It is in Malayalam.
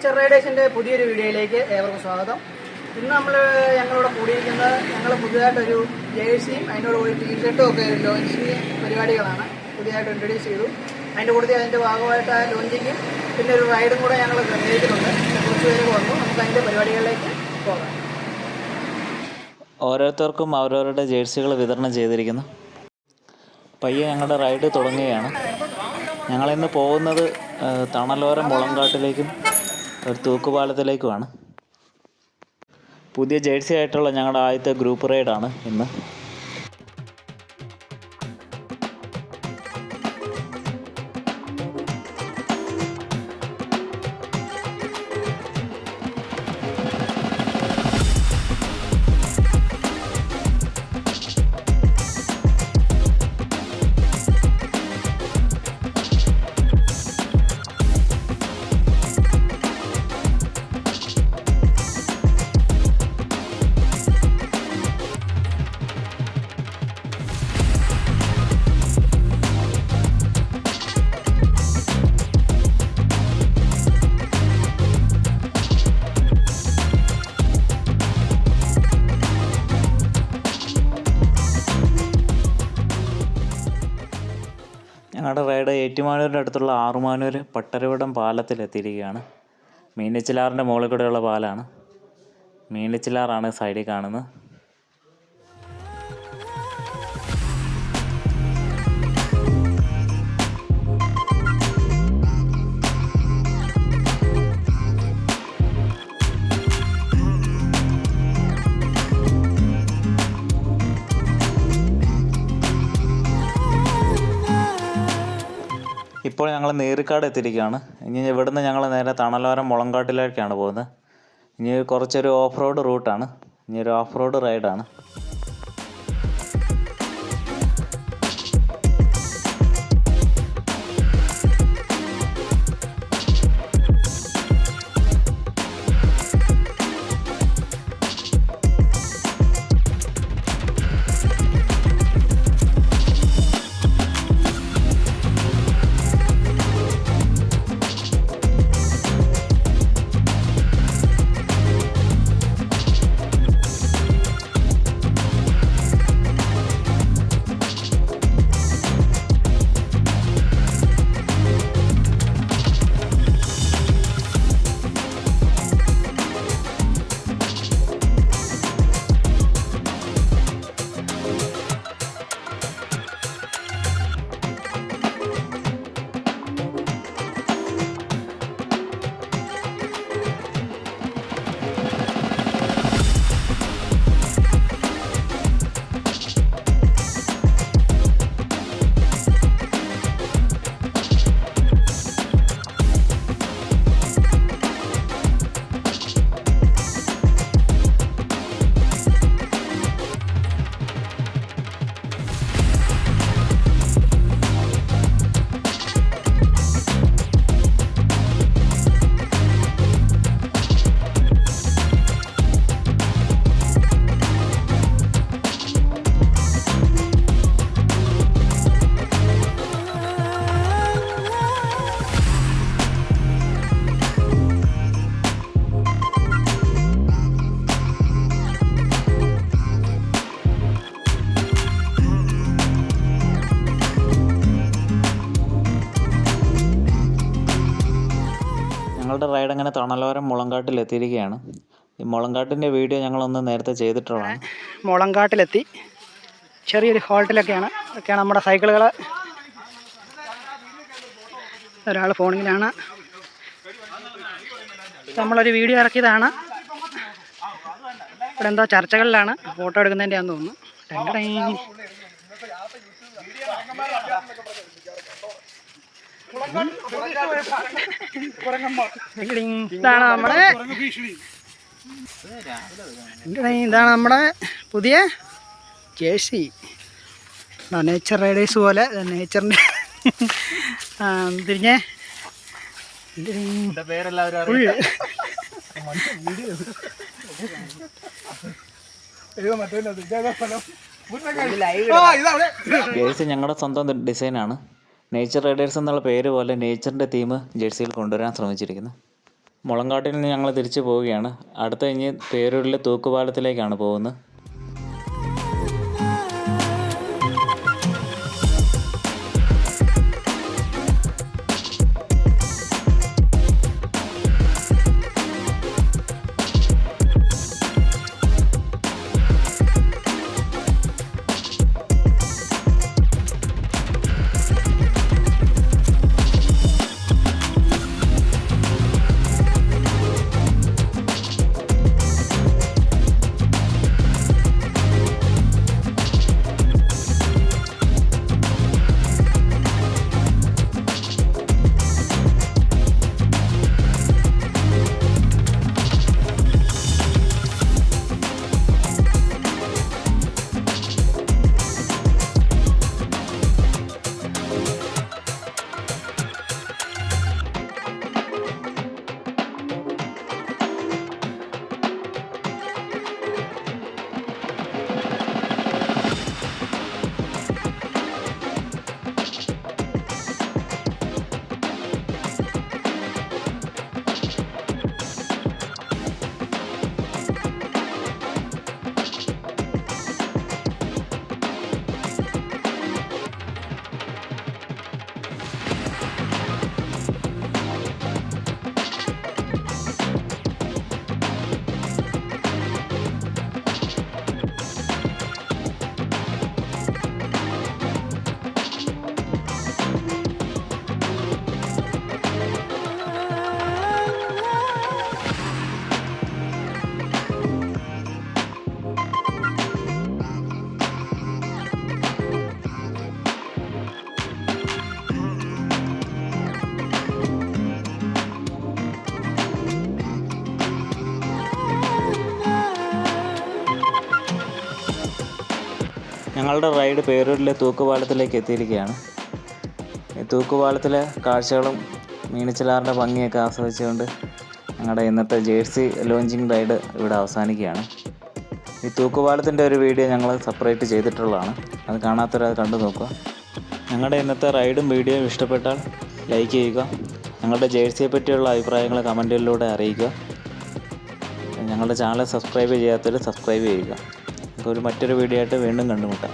നേച്ചർ റൈഡേഴ്സിൻ്റെ പുതിയൊരു വീഡിയോയിലേക്ക് ഏവർക്കും സ്വാഗതം. ഇന്ന് ഞങ്ങളിവിടെ കൂടിയിരിക്കുന്നത് ഞങ്ങൾ പുതിയതായിട്ടൊരു ജേഴ്സിയും അതിനോട് ഒരു ടീഷർട്ടും ഒക്കെ ലോഞ്ചിങ് പരിപാടികളാണ് പുതിയതായിട്ട് ഇൻട്രൊഡ്യൂസ് ചെയ്തു. അതിൻ്റെ കൂട്ടത്തിൽ അതിൻ്റെ ഭാഗമായിട്ട് ആ ലോഞ്ചിങ്ങും പിന്നെ ഒരു റൈഡും കൂടെ ഞങ്ങൾ ക്രമീകരിക്കുന്നുണ്ട്. കുറച്ച് പേര് വന്നു, നമുക്ക് അതിൻ്റെ പരിപാടികളിലേക്ക് പോകാം. ഓരോരുത്തർക്കും അവരവരുടെ ജേഴ്സികൾ വിതരണം ചെയ്തിരിക്കുന്നു. പയ്യെ ഞങ്ങളുടെ റൈഡ് തുടങ്ങുകയാണ്. ഞങ്ങളിന്ന് പോകുന്നത് തണലോരം മുളങ്കാട്ടിലേക്കും ഒരു തൂക്കുപാലത്തിലേക്കുമാണ്. പുതിയ ജേഴ്സി ആയിട്ടുള്ള ഞങ്ങളുടെ ആദ്യത്തെ ഗ്രൂപ്പ് റൈഡാണ് ഇന്ന്. ഞങ്ങളുടെ റൈഡ് ഏറ്റുമാനൂരിൻ്റെ അടുത്തുള്ള ആറുമാനൂർ പട്ടരവിടം പാലത്തിലെത്തിയിരിക്കുകയാണ്. മീനച്ചിലാറിൻ്റെ മുകളിൽ കൂടെയുള്ള പാലമാണ്. മീനച്ചിലാറാണ് സൈഡിൽ കാണുന്നത്. ഇപ്പോൾ ഞങ്ങൾ നീറിക്കാട് എത്തിയിരിക്കുകയാണ്. ഇനി ഇവിടുന്ന് ഞങ്ങൾ നേരെ തണലോരം മുളങ്കാട്ടിലേക്കാണ് പോകുന്നത്. ഇനി കുറച്ചൊരു ഓഫ് റോഡ് റൂട്ടാണ്. ഇനി ഒരു ഓഫ് റോഡ് റൈഡാണ്. ഞങ്ങളുടെ റൈഡ് അങ്ങനെ തണലോരം മുളങ്കാട്ടിൽ എത്തിയിരിക്കുകയാണ്. ഈ മുളങ്കാട്ടിൻ്റെ വീഡിയോ ഞങ്ങളൊന്ന് നേരത്തെ ചെയ്തിട്ടുള്ളതാണ്. മുളങ്കാട്ടിലെത്തി. ചെറിയൊരു ഹോൾട്ടിലൊക്കെയാണ് നമ്മുടെ സൈക്കിളുകൾ. ഒരാൾ ഫോണിലാണ്. നമ്മളൊരു വീഡിയോ ഇറക്കിയതാണ്. ഇവിടെ എന്തോ ചർച്ചകളിലാണ്, ഫോട്ടോ എടുക്കുന്നതിൻ്റെ ആണെന്ന് തോന്നുന്നു. ഇതാണ് നമ്മുടെ പുതിയ ജേഴ്സി. നേച്ചർ റൈഡേഴ്സ് പോലെ നേച്ചറിൻ്റെ തിരിഞ്ഞേ ജേഴ്സി ഞങ്ങളുടെ സ്വന്തം ഡിസൈനാണ്. നേച്ചർ റൈഡേഴ്സ് എന്നുള്ള പേര് പോലെ നേച്ചറിൻ്റെ തീം ജേഴ്സിയിൽ കൊണ്ടുവരാൻ ശ്രമിച്ചിരിക്കുന്നു. മുളങ്കാട്ടിൽ നിന്ന് ഞങ്ങൾ തിരിച്ചു പോവുകയാണ്. അടുത്ത കഴിഞ്ഞ് പേരൂരിലെ തൂക്കുപാലത്തിലേക്കാണ് പോകുന്നത്. ഞങ്ങളുടെ റൈഡ് പേരൂരിലെ തൂക്കുപാലത്തിലേക്ക് എത്തിയിരിക്കുകയാണ്. ഈ തൂക്കുപാലത്തിലെ കാഴ്ചകളും മീനച്ചിലാറിൻ്റെ ഭംഗിയൊക്കെ ആസ്വദിച്ചുകൊണ്ട് ഞങ്ങളുടെ ഇന്നത്തെ ജേഴ്സി ലോഞ്ചിങ് റൈഡ് ഇവിടെ അവസാനിക്കുകയാണ്. ഈ തൂക്കുപാലത്തിൻ്റെ ഒരു വീഡിയോ ഞങ്ങൾ സെപ്പറേറ്റ് ചെയ്തിട്ടുള്ളതാണ്. അത് കാണാത്തവരത് കണ്ടു നോക്കുക. ഞങ്ങളുടെ ഇന്നത്തെ റൈഡും വീഡിയോയും ഇഷ്ടപ്പെട്ടാൽ ലൈക്ക് ചെയ്യുക. ഞങ്ങളുടെ ജേഴ്സിയെ പറ്റിയുള്ള അഭിപ്രായങ്ങൾ കമൻറ്റിലൂടെ അറിയിക്കുക. ഞങ്ങളുടെ ചാനൽ സബ്സ്ക്രൈബ് ചെയ്യാത്തവർ സബ്സ്ക്രൈബ് ചെയ്യുക. ഒരു മറ്റൊരു വീഡിയോ ആയിട്ട് വീണ്ടും കണ്ടുമുട്ടാം.